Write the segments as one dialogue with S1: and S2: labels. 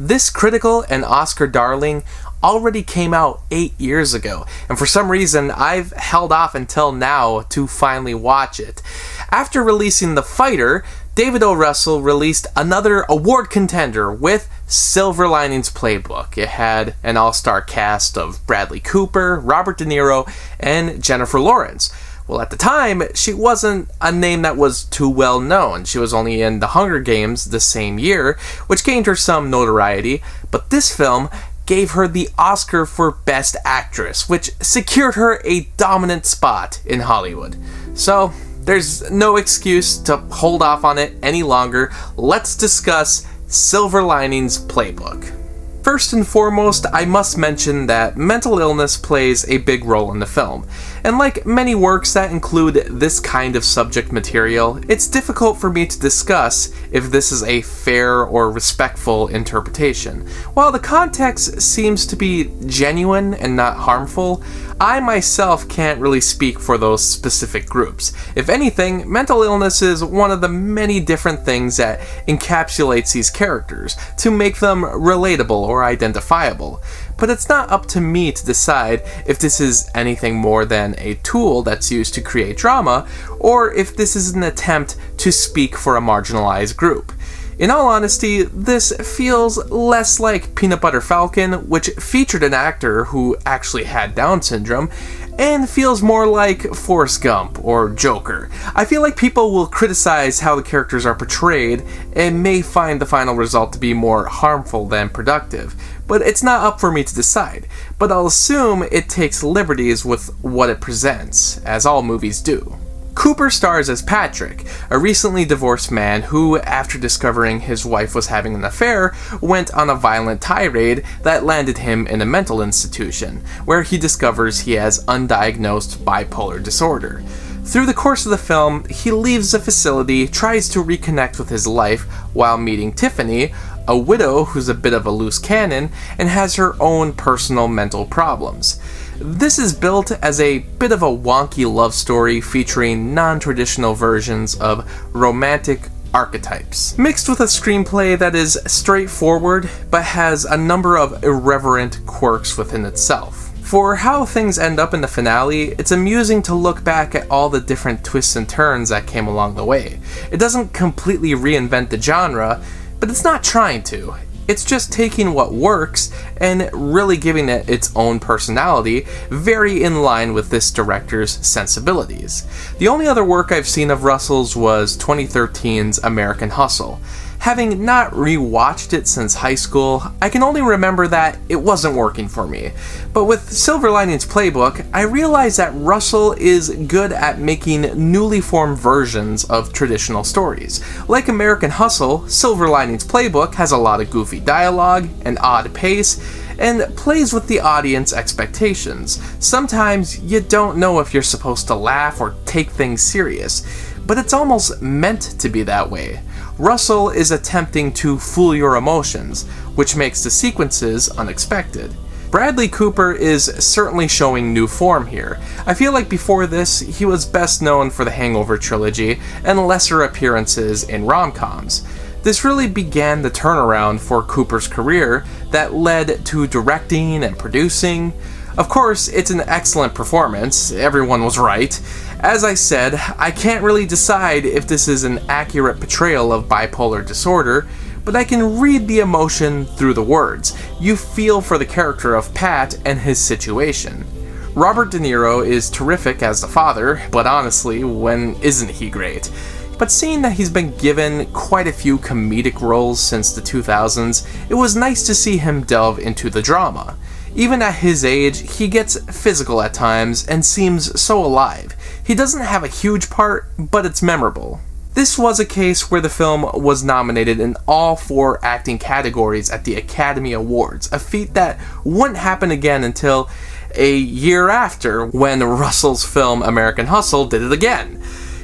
S1: This critical and Oscar darling already came out 8 years ago, and for some reason I've held off until now to finally watch it. After releasing The Fighter, David O. Russell released another award contender with Silver Linings Playbook. It had an all-star cast of Bradley Cooper, Robert De Niro, and Jennifer Lawrence. Well, at the time, she wasn't a name that was too well known. She was only in The Hunger Games the same year, which gained her some notoriety, but this film gave her the Oscar for Best Actress, which secured her a dominant spot in Hollywood. So, there's no excuse to hold off on it any longer. Let's discuss Silver Linings Playbook. First and foremost, I must mention that mental illness plays a big role in the film, and like many works that include this kind of subject material, it's difficult for me to discuss if this is a fair or respectful interpretation. While the context seems to be genuine and not harmful, I myself can't really speak for those specific groups. If anything, mental illness is one of the many different things that encapsulates these characters to make them relatable or identifiable. But it's not up to me to decide if this is anything more than a tool that's used to create drama, or if this is an attempt to speak for a marginalized group. In all honesty, this feels less like Peanut Butter Falcon, which featured an actor who actually had Down syndrome, and feels more like Forrest Gump or Joker. I feel like people will criticize how the characters are portrayed and may find the final result to be more harmful than productive, but it's not up for me to decide. But I'll assume it takes liberties with what it presents, as all movies do. Cooper stars as Patrick, a recently divorced man who, after discovering his wife was having an affair, went on a violent tirade that landed him in a mental institution, where he discovers he has undiagnosed bipolar disorder. Through the course of the film, he leaves the facility, tries to reconnect with his life while meeting Tiffany, a widow who's a bit of a loose cannon and has her own personal mental problems. This is built as a bit of a wonky love story featuring non-traditional versions of romantic archetypes, mixed with a screenplay that is straightforward but has a number of irreverent quirks within itself. For how things end up in the finale, it's amusing to look back at all the different twists and turns that came along the way. It doesn't completely reinvent the genre, but it's not trying to. It's just taking what works and really giving it its own personality, very in line with this director's sensibilities. The only other work I've seen of Russell's was 2013's American Hustle. Having not rewatched it since high school, I can only remember that it wasn't working for me. But with Silver Linings Playbook, I realized that Russell is good at making newly formed versions of traditional stories. Like American Hustle, Silver Linings Playbook has a lot of goofy dialogue, an odd pace, and plays with the audience expectations. Sometimes you don't know if you're supposed to laugh or take things serious, but it's almost meant to be that way. Russell is attempting to fool your emotions, which makes the sequences unexpected. Bradley Cooper is certainly showing new form here. I feel like before this, he was best known for the Hangover trilogy and lesser appearances in rom-coms. This really began the turnaround for Cooper's career that led to directing and producing. Of course, it's an excellent performance, everyone was right. As I said, I can't really decide if this is an accurate portrayal of bipolar disorder, but I can read the emotion through the words. You feel for the character of Pat and his situation. Robert De Niro is terrific as the father, but honestly, when isn't he great? But seeing that he's been given quite a few comedic roles since the 2000s, it was nice to see him delve into the drama. Even at his age, he gets physical at times and seems so alive. He doesn't have a huge part, but it's memorable. This was a case where the film was nominated in all 4 acting categories at the Academy Awards, a feat that wouldn't happen again until a year after, when Russell's film American Hustle did it again.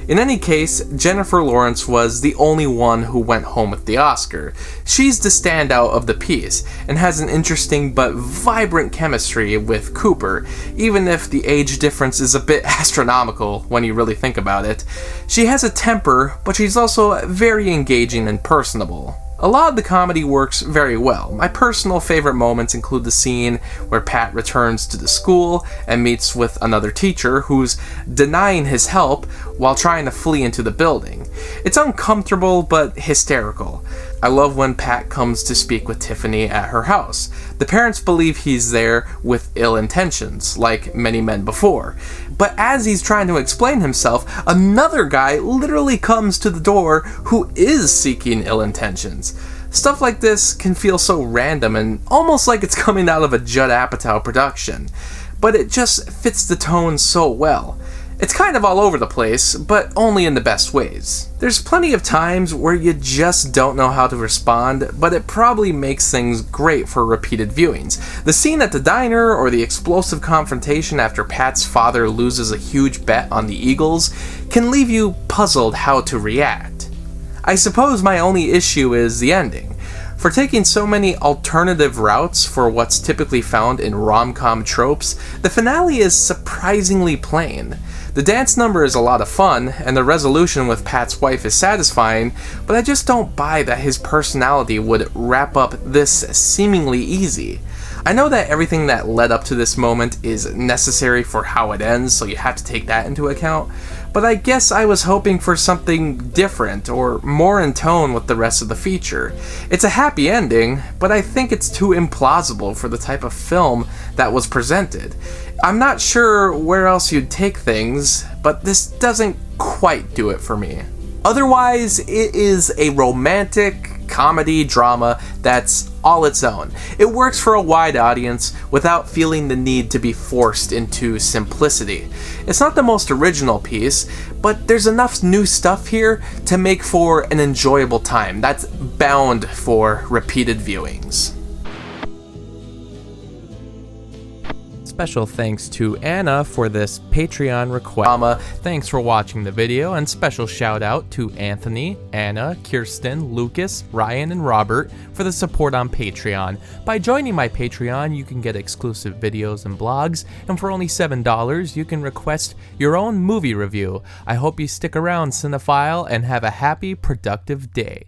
S1: In any case, Jennifer Lawrence was the only one who went home with the Oscar. She's the standout of the piece, and has an interesting but vibrant chemistry with Cooper, even if the age difference is a bit astronomical when you really think about it. She has a temper, but she's also very engaging and personable. A lot of the comedy works very well. My personal favorite moments include the scene where Pat returns to the school and meets with another teacher who's denying his help while trying to flee into the building. It's uncomfortable but hysterical. I love when Pat comes to speak with Tiffany at her house. The parents believe he's there with ill intentions, like many men before. But as he's trying to explain himself, another guy literally comes to the door who is seeking ill intentions. Stuff like this can feel so random and almost like it's coming out of a Judd Apatow production. But it just fits the tone so well. It's kind of all over the place, but only in the best ways. There's plenty of times where you just don't know how to respond, but it probably makes things great for repeated viewings. The scene at the diner or the explosive confrontation after Pat's father loses a huge bet on the Eagles can leave you puzzled how to react. I suppose my only issue is the ending. For taking so many alternative routes for what's typically found in rom-com tropes, the finale is surprisingly plain. The dance number is a lot of fun, and the resolution with Pat's wife is satisfying, but I just don't buy that his personality would wrap up this seemingly easy. I know that everything that led up to this moment is necessary for how it ends, so you have to take that into account, but I guess I was hoping for something different or more in tone with the rest of the feature. It's a happy ending, but I think it's too implausible for the type of film that was presented. I'm not sure where else you'd take things, but this doesn't quite do it for me. Otherwise, it is a romantic comedy drama that's all its own. It works for a wide audience without feeling the need to be forced into simplicity. It's not the most original piece, but there's enough new stuff here to make for an enjoyable time that's bound for repeated viewings. Special thanks to Anna for this Patreon request. Thanks for watching the video, and special shout out to Anthony, Anna, Kirsten, Lucas, Ryan, and Robert for the support on Patreon. By joining my Patreon, you can get exclusive videos and blogs, and for only $7, you can request your own movie review. I hope you stick around, cinephile, and have a happy, productive day.